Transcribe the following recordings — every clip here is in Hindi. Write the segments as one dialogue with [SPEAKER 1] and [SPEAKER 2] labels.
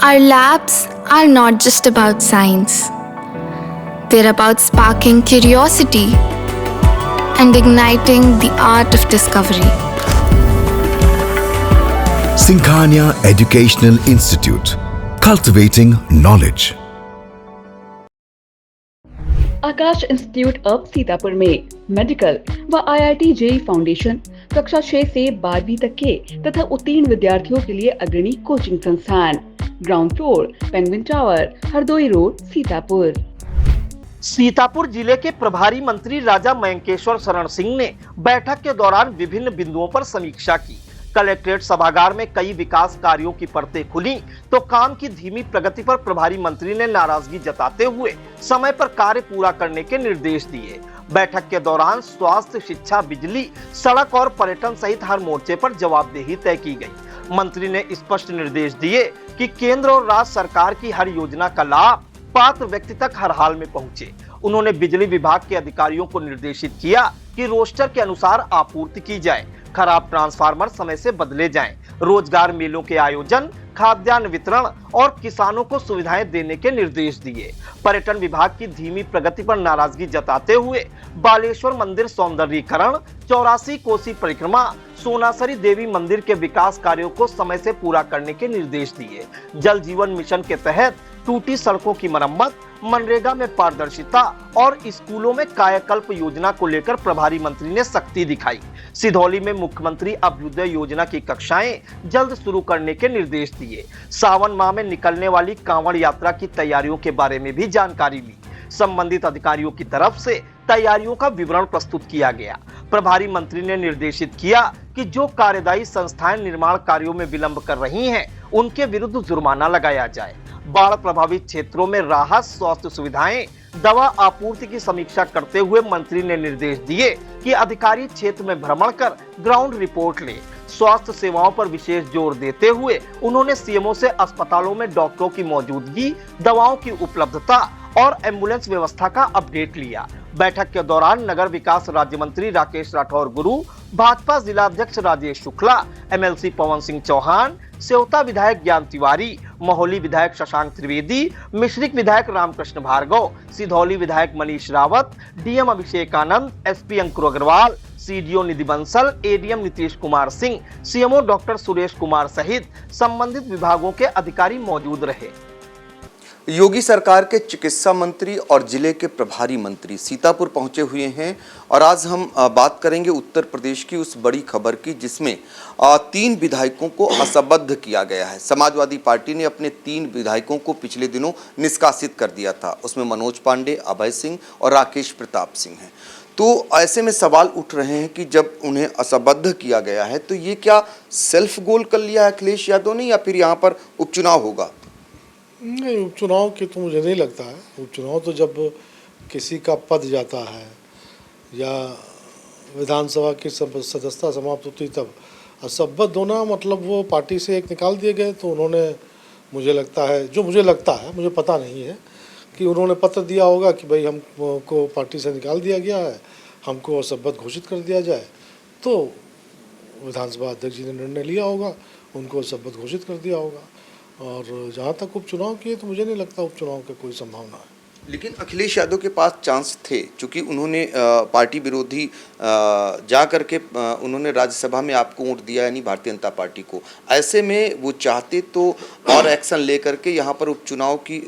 [SPEAKER 1] Our labs are not just about science. They're about sparking curiosity and igniting the art of discovery.
[SPEAKER 2] Sinkhania Educational Institute, cultivating knowledge.
[SPEAKER 3] Akash institute अब सीतापुर में मेडिकल व IIT जेईई फाउंडेशन कक्षा 6 से 12वीं तक के तथा उत्तीर्ण विद्यार्थियों के लिए अग्रणी कोचिंग संस्थान। Ground floor, penguin tower, Hardoi road, Sitapur.
[SPEAKER 4] Sitapur जिले के प्रभारी मंत्री राजा मयंकेश्वर शरण सिंह ने बैठक के दौरान विभिन्न बिंदुओं पर समीक्षा की। कलेक्ट्रेट सभागार में कई विकास कार्यों की परतें खुली तो काम की धीमी प्रगति पर प्रभारी मंत्री ने नाराजगी जताते हुए समय पर कार्य पूरा करने के निर्देश दिए। बैठक के दौरान स्वास्थ्य, शिक्षा, बिजली, सड़क और पर्यटन सहित हर मोर्चे पर जवाबदेही तय की गई। मंत्री ने स्पष्ट निर्देश दिए कि केंद्र और राज्य सरकार की हर योजना का लाभ पात्र व्यक्ति तक हर हाल में पहुंचे। उन्होंने बिजली विभाग के अधिकारियों को निर्देशित किया कि रोस्टर के अनुसार आपूर्ति की जाए, खराब ट्रांसफार्मर समय से बदले जाएं, रोजगार मेलों के आयोजन, खाद्यान्न वितरण और किसानों को सुविधाएं देने के निर्देश दिए। पर्यटन विभाग की धीमी प्रगति पर नाराजगी जताते हुए बालेश्वर मंदिर सौंदर्यीकरण, 84 कोसी परिक्रमा, सोनासरी देवी मंदिर के विकास कार्यों को समय से पूरा करने के निर्देश दिए। जल जीवन मिशन के तहत टूटी सड़कों की मरम्मत, मनरेगा में पारदर्शिता और स्कूलों में कायाकल्प योजना को लेकर प्रभारी मंत्री ने सख्ती दिखाई। सिधौली में मुख्यमंत्री अभ्युदय योजना की कक्षाएं जल्द शुरू करने के निर्देश दिए। सावन माह में निकलने वाली कांवड़ यात्रा की तैयारियों के बारे में भी जानकारी ली। संबंधित अधिकारियों की तरफ से तैयारियों का विवरण प्रस्तुत किया गया। प्रभारी मंत्री ने निर्देशित किया कि जो कार्यदायी संस्थाएं निर्माण कार्यों में विलंब कर रही हैं, उनके विरुद्ध जुर्माना लगाया जाए। बाढ़ प्रभावित क्षेत्रों में राहत, स्वास्थ्य सुविधाएं, दवा आपूर्ति की समीक्षा करते हुए मंत्री ने निर्देश दिए कि अधिकारी क्षेत्र में भ्रमण कर ग्राउंड रिपोर्ट ले। स्वास्थ्य सेवाओं पर विशेष जोर देते हुए उन्होंने सीएमओ से अस्पतालों में डॉक्टरों की मौजूदगी, दवाओं की उपलब्धता और एम्बुलेंस व्यवस्था का अपडेट लिया। बैठक के दौरान नगर विकास राज्य मंत्री राकेश राठौर गुरु, भाजपा जिला अध्यक्ष राजेश शुक्ला, MLC पवन सिंह चौहान, सेवता विधायक ज्ञान तिवारी, मोहली विधायक शशांक त्रिवेदी, मिश्रिक विधायक रामकृष्ण भार्गव, सिधौली विधायक Manish Rawat, DM Abhishek Anand, SP Ankur Agrawal, CDO Nidhi Bansal, ADM Nitish Kumar Singh, CMO doctor Suresh Kumar सहित संबंधित विभागों के अधिकारी मौजूद रहे।
[SPEAKER 5] योगी सरकार के चिकित्सा मंत्री और जिले के प्रभारी मंत्री सीतापुर पहुंचे हुए हैं और आज हम बात करेंगे उत्तर प्रदेश की उस बड़ी खबर की जिसमें 3 विधायकों को असंबद्ध किया गया है। समाजवादी पार्टी ने अपने 3 विधायकों को पिछले दिनों निष्कासित कर दिया था। उसमें मनोज पांडे, अभय सिंह और राकेश प्रताप सिंह हैं। तो ऐसे में सवाल उठ रहे हैं कि जब उन्हें असंबद्ध किया गया है तो ये क्या सेल्फ गोल कर लिया है अखिलेश यादव ने या फिर यहाँ पर उपचुनाव होगा?
[SPEAKER 6] नहीं, उपचुनाव की तो मुझे नहीं लगता है। उपचुनाव तो जब किसी का पद जाता है या विधानसभा की सदस्यता समाप्त होती तब असंबद्ध होना मतलब वो पार्टी से एक निकाल दिए गए। तो उन्होंने मुझे लगता है मुझे पता नहीं है कि उन्होंने पत्र दिया होगा कि भाई हमको पार्टी से निकाल दिया गया है, हमको असंबद्ध घोषित कर दिया जाए। तो विधानसभा अध्यक्ष जी ने निर्णय लिया होगा, उनको असंबद्ध घोषित कर दिया होगा। और जहाँ तक उपचुनाव की है तो मुझे नहीं लगता उपचुनाव की कोई संभावना है।
[SPEAKER 5] लेकिन अखिलेश यादव के पास चांस थे क्योंकि उन्होंने पार्टी विरोधी जा करके उन्होंने राज्यसभा में आपको वोट दिया यानी भारतीय जनता पार्टी को। ऐसे में वो चाहते तो और एक्शन लेकर के यहाँ पर उपचुनाव की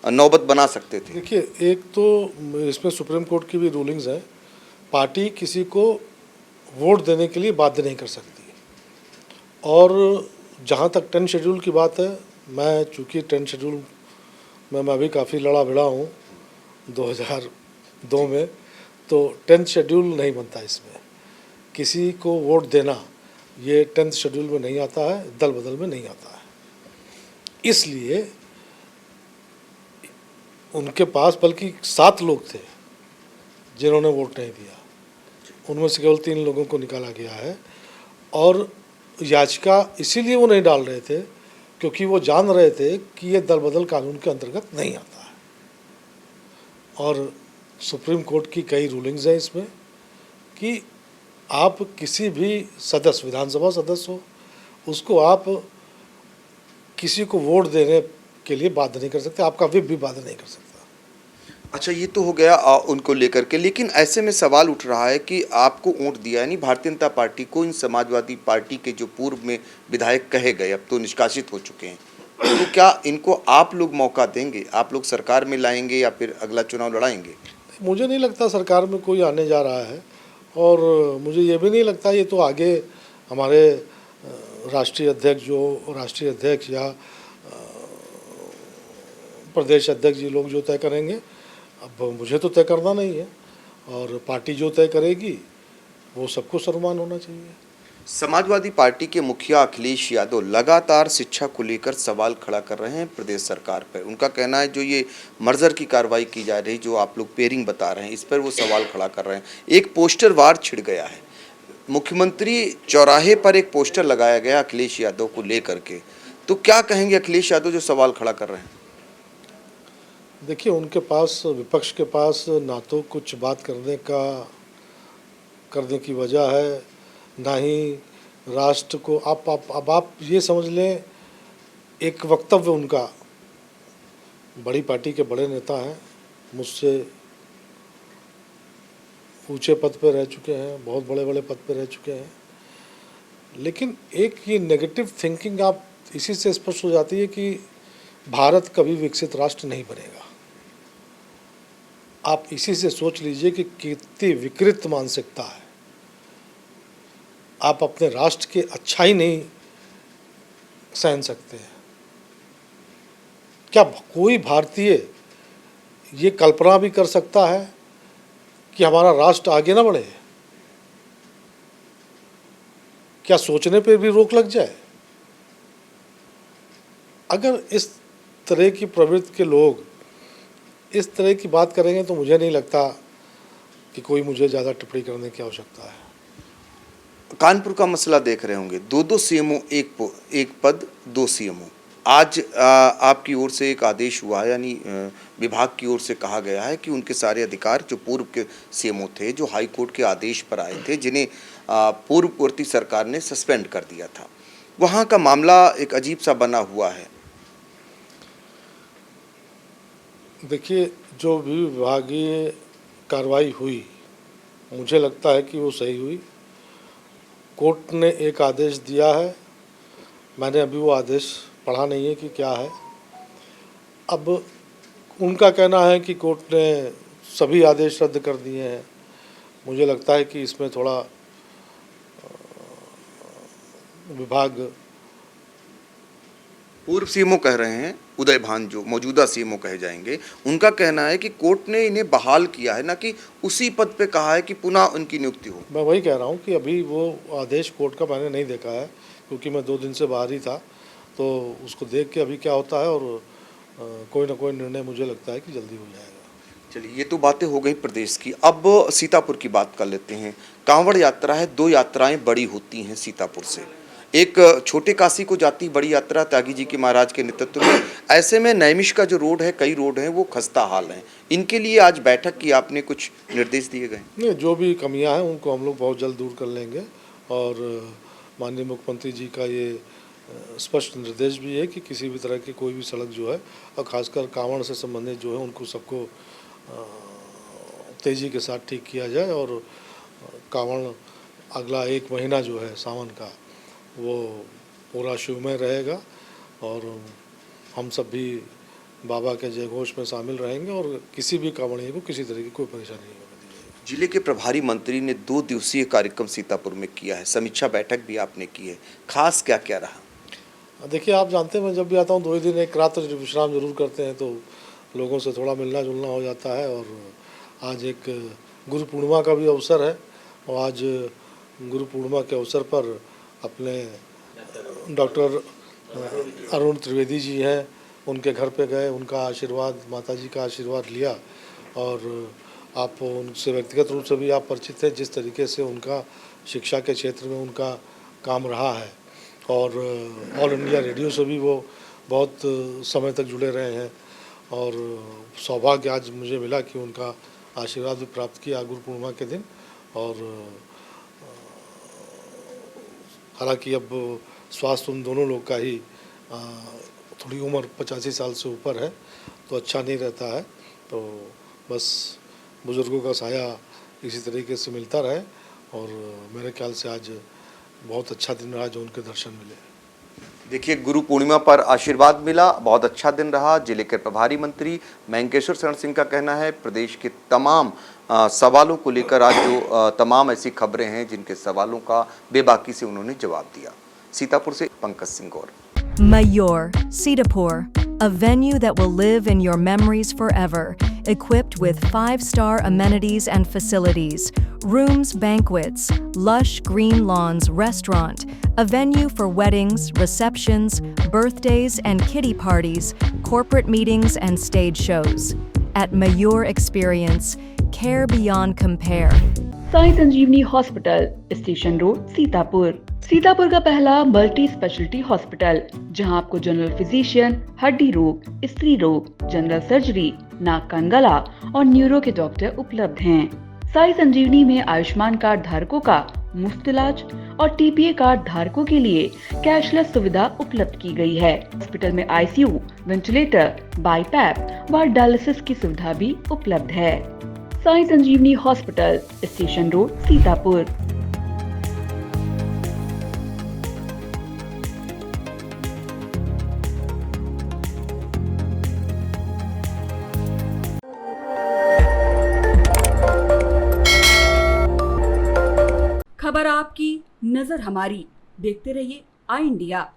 [SPEAKER 5] नौबत बना सकते थे।
[SPEAKER 6] देखिए, एक तो इसमें सुप्रीम कोर्ट की भी रूलिंग्स है, पार्टी किसी को वोट देने के लिए बाध्य नहीं कर सकती। और जहाँ तक 10 शेड्यूल की बात है, मैं चूँकि 10 शेड्यूल में मैं भी काफ़ी लड़ा भिड़ा हूँ 2002 में, तो 10th शेड्यूल नहीं बनता इसमें। किसी को वोट देना ये 10th शेड्यूल में नहीं आता है, दल बदल में नहीं आता है। इसलिए उनके पास बल्कि 7 लोग थे जिन्होंने वोट नहीं दिया, उनमें से केवल 3 लोगों को निकाला गया है। और याचिका इसीलिए वो नहीं डाल रहे थे क्योंकि वो जान रहे थे कि ये दल बदल कानून के अंतर्गत नहीं आता है। और सुप्रीम कोर्ट की कई रूलिंग्स हैं इसमें कि आप किसी भी सदस्य, विधानसभा सदस्य हो, उसको आप किसी को वोट देने के लिए बाध्य नहीं कर सकते, आपका विप भी बाध्य नहीं कर सकता।
[SPEAKER 5] अच्छा, ये तो हो गया उनको लेकर के, लेकिन ऐसे में सवाल उठ रहा है कि आपको वोट दिया यानी भारतीय जनता पार्टी को इन समाजवादी पार्टी के जो पूर्व में विधायक कहे गए अब तो निष्कासित हो चुके हैं, तो क्या इनको आप लोग मौका देंगे? आप लोग सरकार में लाएंगे या फिर अगला चुनाव लड़ाएंगे?
[SPEAKER 6] मुझे नहीं लगता सरकार में कोई आने जा रहा है, और मुझे ये भी नहीं लगता, ये तो आगे हमारे राष्ट्रीय अध्यक्ष या प्रदेश अध्यक्ष जी लोग जो तय करेंगे। अब मुझे तो तय करना नहीं है, और पार्टी जो तय करेगी वो सबको सम्मान होना चाहिए।
[SPEAKER 5] समाजवादी पार्टी के मुखिया अखिलेश यादव लगातार शिक्षा को लेकर सवाल खड़ा कर रहे हैं प्रदेश सरकार पर। उनका कहना है जो ये मर्जर की कार्रवाई की जा रही, जो आप लोग पेयरिंग बता रहे हैं, इस पर वो सवाल खड़ा कर रहे हैं। एक पोस्टर वार छिड़ गया है, मुख्यमंत्री चौराहे पर एक पोस्टर लगाया गया अखिलेश यादव को लेकर के, तो क्या कहेंगे अखिलेश यादव जो सवाल खड़ा कर रहे हैं?
[SPEAKER 6] देखिए, उनके पास, विपक्ष के पास ना तो कुछ बात करने की वजह है, ना ही राष्ट्र को अब आप ये समझ लें, एक वक्तव्य उनका, बड़ी पार्टी के बड़े नेता हैं, मुझसे ऊंचे पद पे रह चुके हैं, बहुत बड़े बड़े पद पे रह चुके हैं, लेकिन एक ये नेगेटिव थिंकिंग आप इसी से स्पष्ट हो जाती है कि भारत कभी विकसित राष्ट्र नहीं बनेगा। आप इसी से सोच लीजिए कि कितनी विकृत मानसिकता है। आप अपने राष्ट्र की अच्छाई नहीं सहन सकते हैं। क्या कोई भारतीय ये कल्पना भी कर सकता है कि हमारा राष्ट्र आगे ना बढ़े? क्या सोचने पर भी रोक लग जाए? अगर इस तरह की प्रवृत्ति के लोग इस तरह की बात करेंगे तो मुझे नहीं लगता कि कोई मुझे ज़्यादा टिप्पणी करने की आवश्यकता है।
[SPEAKER 5] कानपुर का मसला देख रहे होंगे, दो सीएमओ, एक पद दो सीएमओ। आज आपकी ओर से एक आदेश हुआ है, यानी विभाग की ओर से कहा गया है कि उनके सारे अधिकार जो पूर्व के सीएमओ थे, जो हाई कोर्ट के आदेश पर आए थे, जिन्हें पूर्ववर्ती सरकार ने सस्पेंड कर दिया था, वहाँ का मामला एक अजीब सा बना हुआ है।
[SPEAKER 6] देखिए, जो भी विभागीय कार्रवाई हुई, मुझे लगता है कि वो सही हुई। कोर्ट ने एक आदेश दिया है, मैंने अभी वो आदेश पढ़ा नहीं है कि क्या है। अब उनका कहना है कि कोर्ट ने सभी आदेश रद्द कर दिए हैं। मुझे लगता है कि इसमें थोड़ा विभाग,
[SPEAKER 5] पूर्व सीएमओ कह रहे हैं, उदय भान जो मौजूदा सीएमओ कहे जाएंगे, उनका कहना है कि कोर्ट ने इन्हें बहाल किया है, ना कि उसी पद पे कहा है कि पुनः उनकी नियुक्ति हो।
[SPEAKER 6] मैं वही कह रहा हूँ कि अभी वो आदेश कोर्ट का मैंने नहीं देखा है, क्योंकि मैं 2 दिन से बाहर ही था, तो उसको देख के अभी क्या होता है, और कोई ना कोई निर्णय मुझे लगता है कि जल्दी हो जाएगा।
[SPEAKER 5] चलिए, ये तो बातें हो गई प्रदेश की। अब सीतापुर की बात कर लेते हैं। कांवड़ यात्रा है, 2 यात्राएं बड़ी होती हैं सीतापुर से। एक छोटे काशी को जाती बड़ी यात्रा त्यागी जी के महाराज के नेतृत्व में। ऐसे में नैमिष का जो रोड है, कई रोड हैं, वो खस्ता हाल हैं। इनके लिए आज बैठक की, आपने कुछ निर्देश दिए गए?
[SPEAKER 6] नहीं, जो भी कमियां हैं उनको हम लोग बहुत जल्द दूर कर लेंगे, और माननीय मुख्यमंत्री जी का ये स्पष्ट निर्देश भी है कि किसी भी तरह की कोई भी सड़क जो है, और खासकर कांवड़ से संबंधित जो है, उनको सबको तेज़ी के साथ ठीक किया जाए। और कांवड़ अगला 1 महीना जो है सावन का, वो पूरा शिवमय रहेगा, और हम सब भी बाबा के जयघोष में शामिल रहेंगे, और किसी भी कांवड़िए को किसी तरह की कोई परेशानी नहीं होने दी जाएगी।
[SPEAKER 5] जिले के प्रभारी मंत्री ने 2 दिवसीय कार्यक्रम सीतापुर में किया है, समीक्षा बैठक भी आपने की है, खास क्या क्या रहा?
[SPEAKER 6] देखिए, आप जानते हैं, मैं जब भी आता हूँ 2 ही दिन एक रात विश्राम जरूर करते हैं, तो लोगों से थोड़ा मिलना जुलना हो जाता है। और आज एक गुरु पूर्णिमा का भी अवसर है, और आज गुरु पूर्णिमा के अवसर पर अपने डॉक्टर अरुण त्रिवेदी जी हैं, उनके घर पे गए, उनका आशीर्वाद, माता जी का आशीर्वाद लिया। और आप उनसे व्यक्तिगत रूप से भी आप परिचित हैं, जिस तरीके से उनका शिक्षा के क्षेत्र में उनका काम रहा है, और ऑल इंडिया रेडियो से भी वो बहुत समय तक जुड़े रहे हैं। और सौभाग्य आज मुझे मिला कि उनका आशीर्वाद भी प्राप्त किया गुरु पूर्णिमा के दिन। और हालांकि अब स्वास्थ्य उन दोनों लोग का ही थोड़ी उम्र 85 साल से ऊपर है तो अच्छा नहीं रहता है। तो बस बुज़ुर्गों का साया इसी तरीके से मिलता रहे और मेरे ख्याल से आज बहुत अच्छा दिन रहा जो उनके दर्शन मिले।
[SPEAKER 5] देखिए, गुरु पूर्णिमा पर आशीर्वाद मिला, बहुत अच्छा दिन रहा। जिले के प्रभारी मंत्री मयंकेश्वर शरण सिंह का कहना है प्रदेश के तमाम सवालों को लेकर आज जो तमाम ऐसी खबरें हैं जिनके सवालों का बेबाकी से उन्होंने जवाब दिया। सीतापुर से पंकज सिंह गौर।
[SPEAKER 7] Mayur, Sitapur, a venue that will live in your memories forever, equipped with 5-star amenities and facilities, rooms, banquets, lush green lawns, restaurant, a venue for weddings, receptions, birthdays and kiddie parties, corporate meetings and stage shows. At Mayur Experience, care beyond compare.
[SPEAKER 3] Sai Sanjivani hospital, station road, Sitapur. Sitapur का पहला मल्टी स्पेशलिटी हॉस्पिटल जहां आपको जनरल फिजिशियन, हड्डी रोग, स्त्री रोग, जनरल सर्जरी, नाक कान गला और न्यूरो के डॉक्टर उपलब्ध हैं। साई संजीवनी में आयुष्मान कार्ड धारकों का मुफ्त इलाज और टीपीए कार्ड धारकों के लिए कैशलेस सुविधा उपलब्ध की गई है। हॉस्पिटल में आईसीयू, वेंटिलेटर, बाईपैप व डायलिसिस की सुविधा भी उपलब्ध है। Sai Sanjivani hospital, station road, Sitapur.
[SPEAKER 8] खबर आपकी, नजर हमारी। देखते रहिए आई इंडिया।